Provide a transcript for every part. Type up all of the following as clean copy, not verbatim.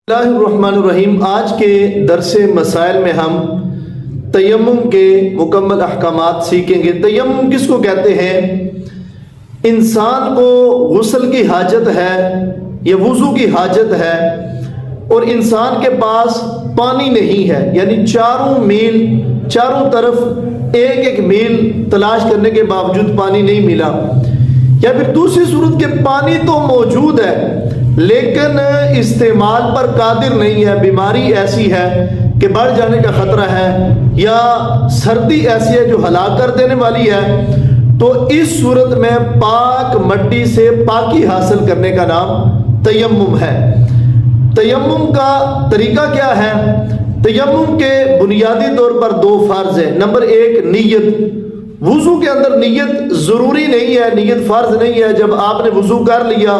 اللہ الرحمن الرحیم۔ آج کے درس مسائل میں ہم تیمم کے مکمل احکامات سیکھیں گے۔ تیمم کس کو کہتے ہیں؟ انسان کو غسل کی حاجت ہے یا وضو کی حاجت ہے اور انسان کے پاس پانی نہیں ہے، یعنی چاروں طرف ایک میل تلاش کرنے کے باوجود پانی نہیں ملا، یا پھر دوسری صورت کے پانی تو موجود ہے لیکن استعمال پر قادر نہیں ہے، بیماری ایسی ہے کہ بڑھ جانے کا خطرہ ہے یا سردی ایسی ہے جو ہلاک کر دینے والی ہے، تو اس صورت میں پاک مٹی سے پاکی حاصل کرنے کا نام تیمم ہے۔ تیمم کا طریقہ کیا ہے؟ تیمم کے بنیادی طور پر دو فرض ہیں۔ نمبر ایک، نیت۔ وضو کے اندر نیت ضروری نہیں ہے، نیت فرض نہیں ہے۔ جب آپ نے وضو کر لیا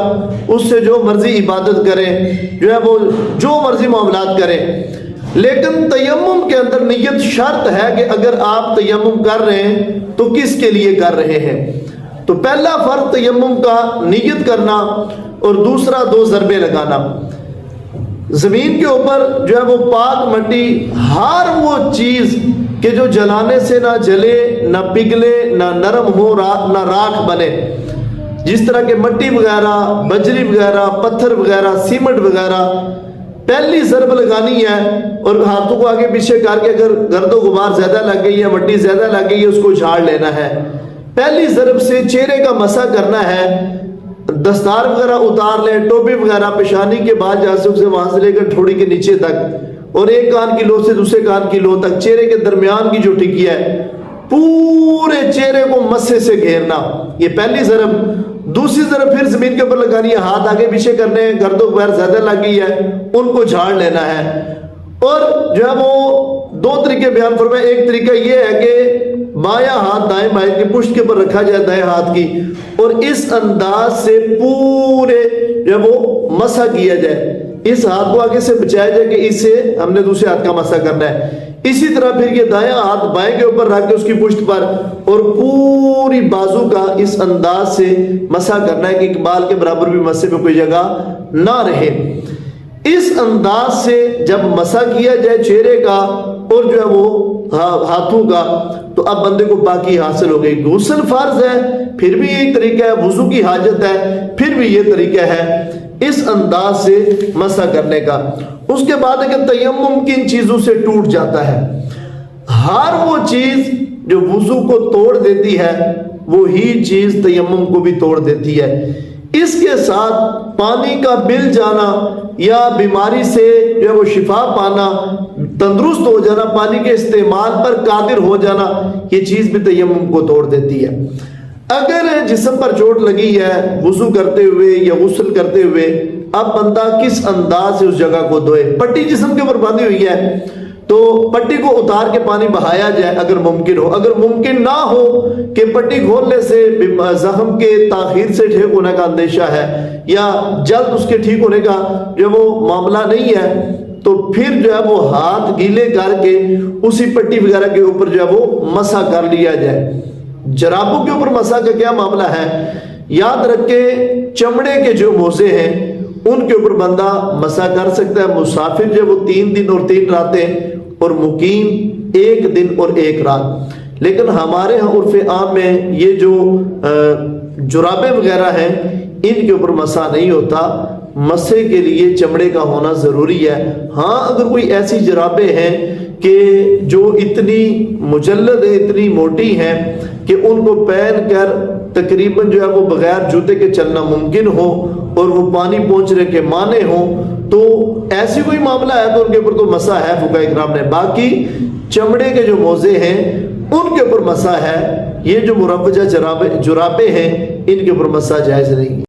اس سے جو مرضی عبادت کریں، وہ جو مرضی معاملات کریں، لیکن تیمم کے اندر نیت شرط ہے کہ اگر آپ تیمم کر رہے ہیں تو کس کے لیے کر رہے ہیں۔ تو پہلا فرض تیمم کا نیت کرنا اور دوسرا دو ضربے لگانا۔ زمین کے اوپر وہ پاک مٹی، ہر وہ چیز کہ جو جلانے سے نہ جلے، نہ پگھلے، نہ نرم ہو، نہ راکھ بنے، جس طرح کے مٹی وغیرہ، بجری وغیرہ، پتھر وغیرہ، سیمنٹ وغیرہ، پہلی ضرب لگانی ہے اور ہاتھوں کو آگے پیچھے کر کے اگر گرد و غبار زیادہ لگ گئی ہے، مٹی زیادہ لگ گئی ہے، اس کو جھاڑ لینا ہے۔ پہلی ضرب سے چہرے کا مسح کرنا ہے، دستار وغیرہ اتار لیں، ٹوپی وغیرہ، پیشانی کے بعد جاسک سے وہاں سے لے کر ٹھوڑی کے نیچے تک، اور ایک کان کی لو سے دوسرے کان کی لو تک، چہرے کے درمیان کی جو ٹکیا ہے پورے چہرے کو مسے سے گھیرنا، یہ پہلی ضرب۔ دوسری ضرب پھر زمین کے اوپر لگانی ہے، ہاتھ آگے پیچھے کرنے ہیں، گرد و غبار زیادہ لگ گئی ہے ان کو جھاڑ لینا ہے۔ اور وہ دو طریقے بیان فرمائے۔ ایک طریقہ یہ ہے کہ بایاں ہاتھ دائیں بائیں کی پشت کے اوپر رکھا جائے دائیں ہاتھ کی، اور اس انداز سے پورے وہ مسح کیا جائے، اس ہاتھ کو آگے سے بچایا جائے کہ اس سے ہم نے دوسرے ہاتھ کا مسح کرنا ہے۔ اسی طرح پھر یہ دایاں ہاتھ بائیں کے اوپر رکھ کے اس کی پشت پر اور پوری بازو کا اس انداز سے مسح کرنا ہے کہ اقبال کے برابر بھی مسے پہ کوئی جگہ نہ رہے۔ اس انداز سے جب مسح کیا جائے چہرے کا اور وہ ہاتھوں کا، تو اب بندے کو پاکی حاصل ہو گئی۔ غسل فرض ہے پھر بھی یہی طریقہ ہے، وضو کی حاجت ہے پھر بھی یہ طریقہ ہے، اس انداز سے مسح کرنے کا۔ اس کے بعد ہے کہ تیمم کن چیزوں سے ٹوٹ جاتا ہے؟ ہر وہ چیز جو وضو کو توڑ دیتی ہے وہی چیز تیمم کو بھی توڑ دیتی ہے۔ اس کے ساتھ پانی کا بل جانا یا بیماری سے وہ شفا پانا، تندرست ہو جانا، پانی کے استعمال پر قادر ہو جانا، یہ چیز بھی تیمم کو توڑ دیتی ہے۔ اگر جسم پر چوٹ لگی ہے وضو کرتے ہوئے یا غسل کرتے ہوئے، اب بندہ کس انداز سے اس جگہ کو دھوئے؟ پٹی جسم کے اوپر باندھی ہوئی ہے تو پٹی کو اتار کے پانی بہایا جائے اگر ممکن ہو۔ اگر ممکن نہ ہو کہ پٹی کھولنے سے زخم کے تاخیر سے ٹھیک ہونے کا اندیشہ ہے یا جلد اس کے ٹھیک ہونے کا وہ معاملہ نہیں ہے، تو پھر وہ ہاتھ گیلے کر کے اسی پٹی وغیرہ کے اوپر وہ مسح کر لیا جائے۔ جرابوں کے اوپر مسح کا کیا معاملہ ہے؟ یاد رکھے چمڑے کے جو موزے ہیں ان کے اوپر بندہ مسح کر سکتا ہے۔ مسافر وہ 3 دن اور 3 راتیں اور مقیم 1 دن اور 1 رات۔ لیکن ہمارے ہاں عرف عام میں یہ جو جرابیں وغیرہ ہیں ان کے اوپر مسح نہیں ہوتا، مسح کے لیے چمڑے کا ہونا ضروری ہے۔ ہاں اگر کوئی ایسی جرابیں ہیں کہ جو اتنی مجلد ہے، اتنی موٹی ہیں کہ ان کو پہن کر تقریباً وہ بغیر جوتے کے چلنا ممکن ہو اور وہ پانی پہنچنے کے معنی ہوں، تو ایسی کوئی معاملہ ہے تو ان کے اوپر تو مسح ہے فقہاء اکرام نے۔ باقی چمڑے کے جو موزے ہیں ان کے اوپر مسح ہے، یہ جو مروجہ جرابیں ہیں ان کے اوپر مسح جائز نہیں۔